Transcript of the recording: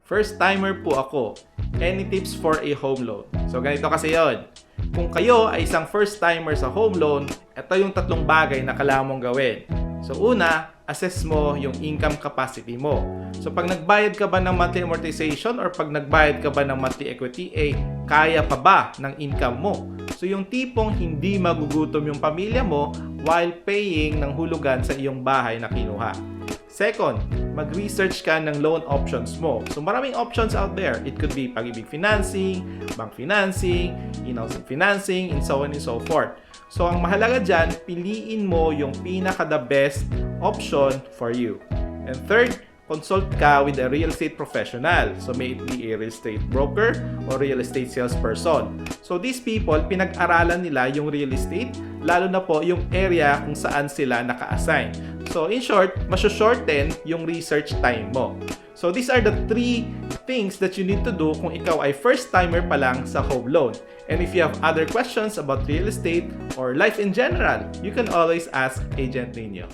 First timer po ako. Any tips for a home loan? So ganito kasi yon. Kung kayo ay isang first timer sa home loan, ito yung tatlong bagay na kailangan mong gawin. So una, assess mo yung income capacity mo. So pag nagbayad ka ba ng monthly amortization or pag nagbayad ka ba ng monthly equity, kaya pa ba ng income mo? So yung tipong hindi magugutom yung pamilya mo while paying ng hulugan sa iyong bahay na kinuha. Second, mag-research ka ng loan options mo. So maraming options out there. It could be pag-ibig financing, bank financing, in-housing financing, and so on and so forth. So ang mahalaga dyan, piliin mo yung pinaka-the best option for you. And third, consult ka with a real estate professional. So may it be a real estate broker or real estate salesperson. So these people, pinag-aralan nila yung real estate, lalo na po yung area kung saan sila naka-assign. So in short, masyo-shorten yung research time mo. So these are the 3 things that you need to do kung ikaw ay first timer pa lang sa home loan. And if you have other questions about real estate or life in general, you can always ask Agent Nino.